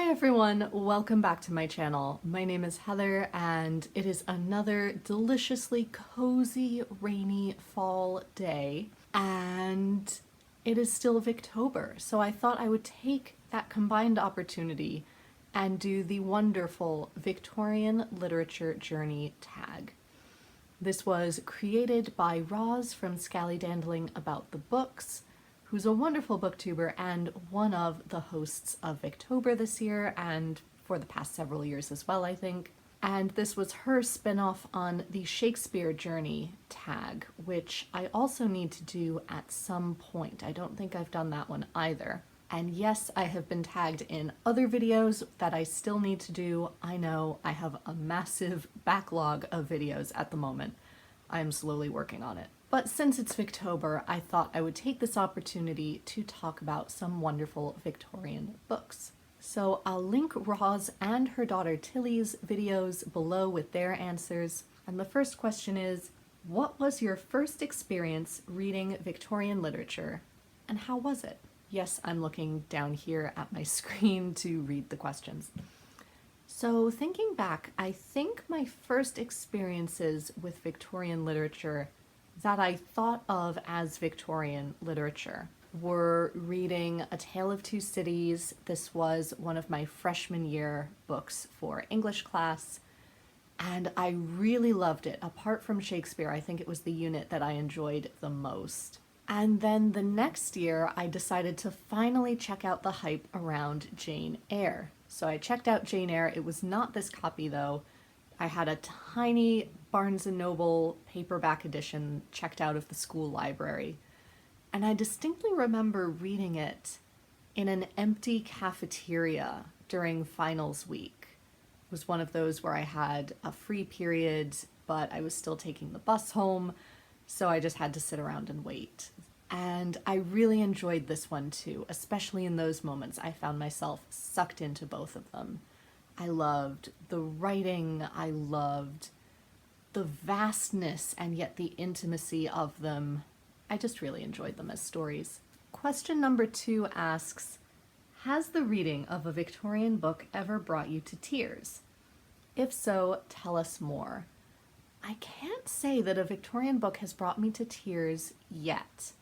Hi everyone, welcome back to my channel. My name is Heather and it is another deliciously cozy rainy fall day and it is still Victober, so I thought I would take that combined opportunity and do the wonderful Victorian Literature Journey tag. This was created by Roz from Scallydandling About the Books, who's a wonderful booktuber and one of the hosts of Victober this year and for the past several years as well, I think. And this was her spin-off on the Shakespeare Journey tag, which I also need to do at some point. I don't think I've done that one either. And yes, I have been tagged in other videos that I still need to do. I know I have a massive backlog of videos at the moment. I am slowly working on it. But since it's Victober, I thought I would take this opportunity to talk about some wonderful Victorian books. So I'll link Roz and her daughter Tilly's videos below with their answers. And the first question is, what was your first experience reading Victorian literature, and how was it? Yes, I'm looking down here at my screen to read the questions. So thinking back, I think my first experiences with Victorian literature that I thought of as Victorian literature were reading A Tale of Two Cities. This was one of my freshman year books for English class, and I really loved it. Apart from Shakespeare, I think it was the unit that I enjoyed the most. And then the next year, I decided to finally check out the hype around Jane Eyre. So I checked out Jane Eyre. It was not this copy though. I had a tiny Barnes & Noble paperback edition checked out of the school library. And I distinctly remember reading it in an empty cafeteria during finals week. It was one of those where I had a free period, but I was still taking the bus home, so I just had to sit around and wait. And I really enjoyed this one too, especially in those moments. I found myself sucked into both of them. I loved the writing, I loved the vastness and yet the intimacy of them. I just really enjoyed them as stories. Question number 2 asks, has the reading of a Victorian book ever brought you to tears? If so, tell us more. I can't say that a Victorian book has brought me to tears yet.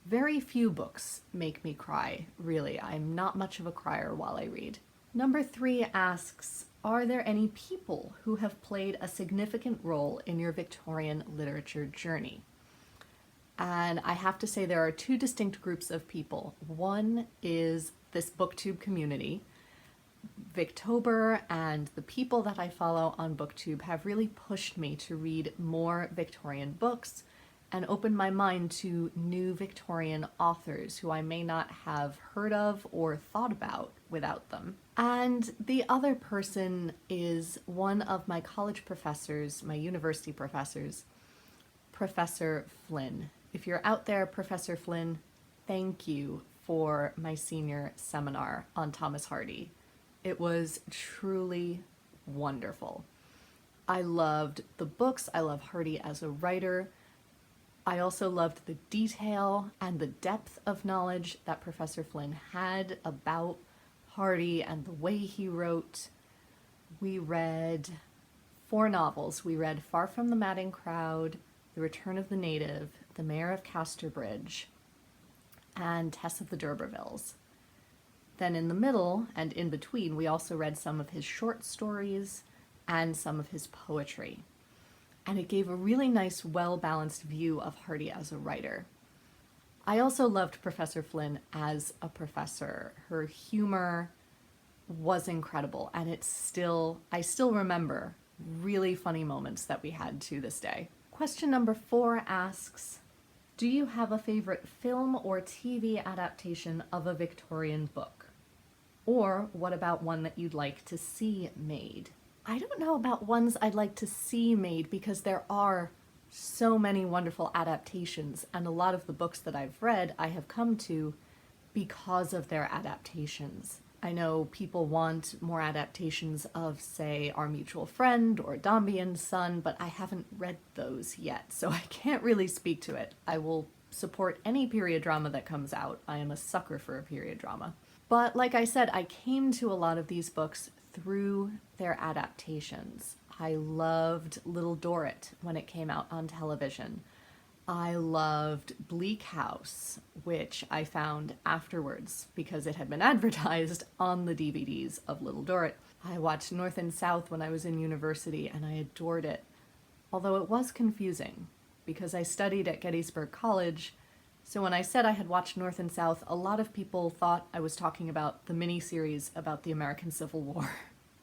Very few books make me cry, really. I'm not much of a crier while I read. Number 3 asks, are there any people who have played a significant role in your Victorian literature journey? And I have to say there are 2 distinct groups of people. One is this booktube community. Victober and the people that I follow on booktube have really pushed me to read more Victorian books and open my mind to new Victorian authors who I may not have heard of or thought about without them. And the other person is one of my college professors, my university professors, Professor Flynn. If you're out there, Professor Flynn, thank you for my senior seminar on Thomas Hardy. It was truly wonderful. I loved the books, I love Hardy as a writer. I also loved the detail and the depth of knowledge that Professor Flynn had about Hardy and the way he wrote. We read 4 novels. We read Far from the Madding Crowd, The Return of the Native, The Mayor of Casterbridge, and Tess of the D'Urbervilles. Then in the middle and in between, we also read some of his short stories and some of his poetry. And it gave a really nice, well-balanced view of Hardy as a writer. I also loved Professor Flynn as a professor. Her humor was incredible, and I still remember really funny moments that we had to this day. Question number 4 asks, do you have a favorite film or TV adaptation of a Victorian book? Or what about one that you'd like to see made? I don't know about ones I'd like to see made because there are so many wonderful adaptations, and a lot of the books that I've read I have come to because of their adaptations. I know people want more adaptations of, say, Our Mutual Friend or Dombey and Son, but I haven't read those yet, so I can't really speak to it. I will support any period drama that comes out. I am a sucker for a period drama. But like I said, I came to a lot of these books through their adaptations. I loved Little Dorrit when it came out on television. I loved Bleak House, which I found afterwards because it had been advertised on the DVDs of Little Dorrit. I watched North and South when I was in university and I adored it, although it was confusing because I studied at Gettysburg College. So when I said I had watched North and South, a lot of people thought I was talking about the miniseries about the American Civil War.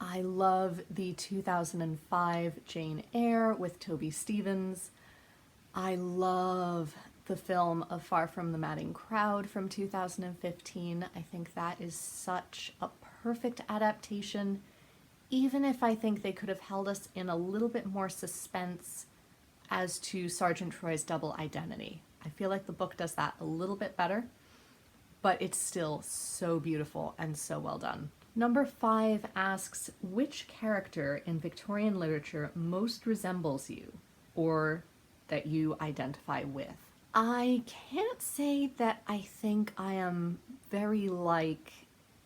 I love the 2005 Jane Eyre with Toby Stephens. I love the film A Far From the Madding Crowd from 2015. I think that is such a perfect adaptation, even if I think they could have held us in a little bit more suspense as to Sergeant Troy's double identity. I feel like the book does that a little bit better, but it's still so beautiful and so well done. Number 5 asks, which character in Victorian literature most resembles you, or that you identify with? I can't say that I think I am very like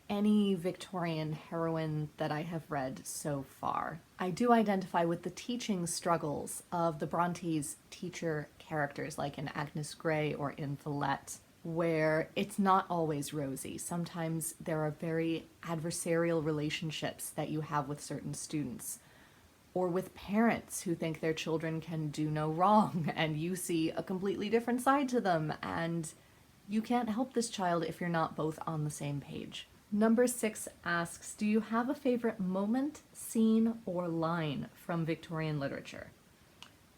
any Victorian heroine that I have read so far. I do identify with the teaching struggles of the Brontes' teacher characters, like in Agnes Grey or in Villette, where it's not always rosy. Sometimes there are very adversarial relationships that you have with certain students, or with parents who think their children can do no wrong, and you see a completely different side to them, and you can't help this child if you're not both on the same page. Number 6 asks, do you have a favorite moment, scene, or line from Victorian literature?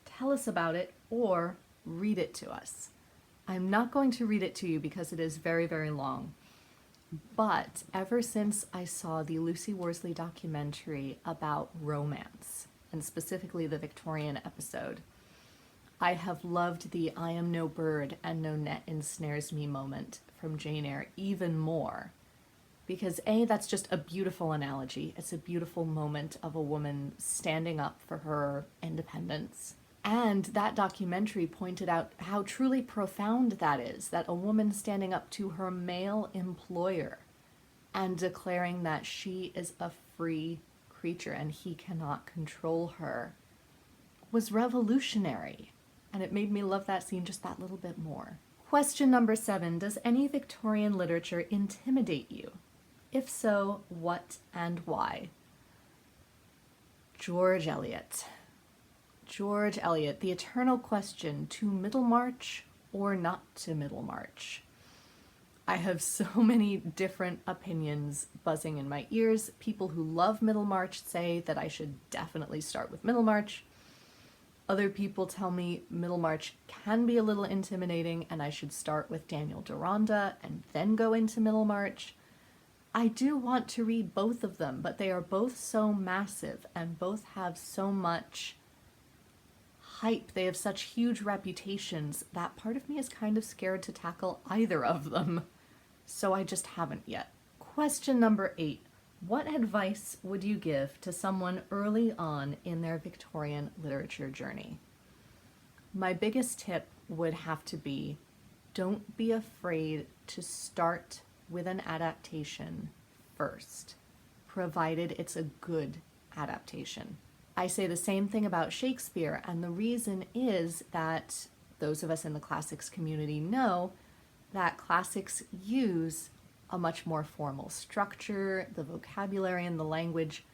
Tell us about it or read it to us. I'm not going to read it to you because it is very, very long. But ever since I saw the Lucy Worsley documentary about romance, and specifically the Victorian episode, I have loved the I am no bird and no net ensnares me moment from Jane Eyre even more. Because A, that's just a beautiful analogy. It's a beautiful moment of a woman standing up for her independence. And that documentary pointed out how truly profound that is, that a woman standing up to her male employer and declaring that she is a free creature and he cannot control her was revolutionary. And it made me love that scene just that little bit more. Question number 7, does any Victorian literature intimidate you? If so, what and why? George Eliot. George Eliot, the eternal question, to Middlemarch or not to Middlemarch? I have so many different opinions buzzing in my ears. People who love Middlemarch say that I should definitely start with Middlemarch. Other people tell me Middlemarch can be a little intimidating and I should start with Daniel Deronda and then go into Middlemarch. I do want to read both of them, but they are both so massive and both have so much hype. They have such huge reputations that part of me is kind of scared to tackle either of them. So I just haven't yet. Question number 8. What advice would you give to someone early on in their Victorian literature journey? My biggest tip would have to be, don't be afraid to start with an adaptation first, provided it's a good adaptation. I say the same thing about Shakespeare, and the reason is that those of us in the classics community know that classics use a much more formal structure. The vocabulary and the language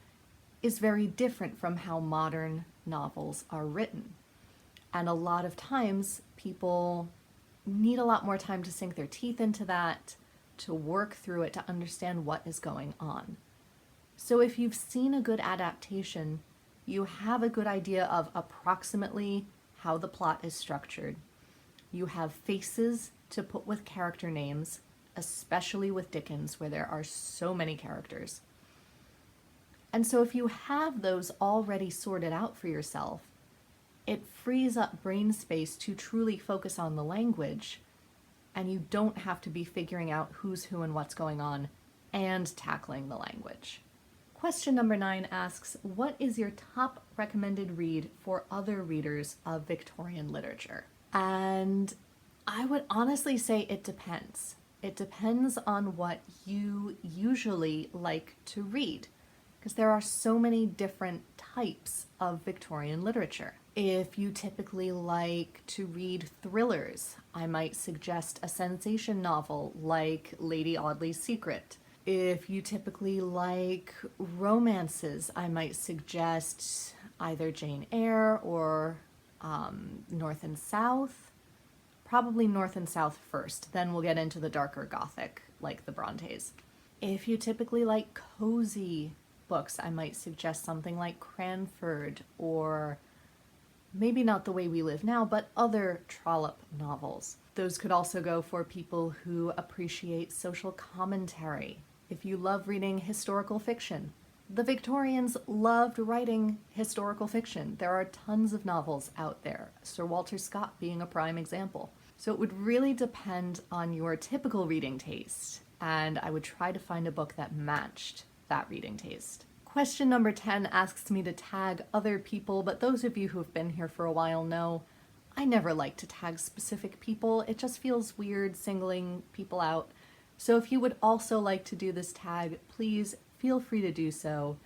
is very different from how modern novels are written. And a lot of times people need a lot more time to sink their teeth into that, to work through it, to understand what is going on. So if you've seen a good adaptation, you have a good idea of approximately how the plot is structured. You have faces to put with character names, especially with Dickens, where there are so many characters. And so if you have those already sorted out for yourself, it frees up brain space to truly focus on the language, and you don't have to be figuring out who's who and what's going on and tackling the language. Question number 9 asks, what is your top recommended read for other readers of Victorian literature? And I would honestly say it depends. It depends on what you usually like to read, because there are so many different types of Victorian literature. If you typically like to read thrillers, I might suggest a sensation novel like Lady Audley's Secret. If you typically like romances, I might suggest either Jane Eyre or North and South. Probably North and South first, then we'll get into the darker Gothic, like the Brontes. If you typically like cozy books, I might suggest something like Cranford, or maybe not The Way We Live Now, but other Trollope novels. Those could also go for people who appreciate social commentary. If you love reading historical fiction, the Victorians loved writing historical fiction. There are tons of novels out there, Sir Walter Scott being a prime example. So it would really depend on your typical reading taste, and I would try to find a book that matched that reading taste. Question number 10 asks me to tag other people, but those of you who have been here for a while know I never like to tag specific people. It just feels weird singling people out. So if you would also like to do this tag, please feel free to do so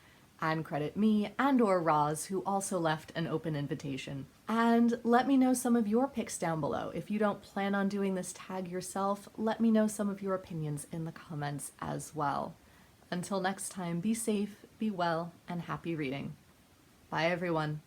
and credit me and or Roz, who also left an open invitation. And let me know some of your picks down below. If you don't plan on doing this tag yourself, let me know some of your opinions in the comments as well. Until next time, be safe, be well, and happy reading. Bye everyone.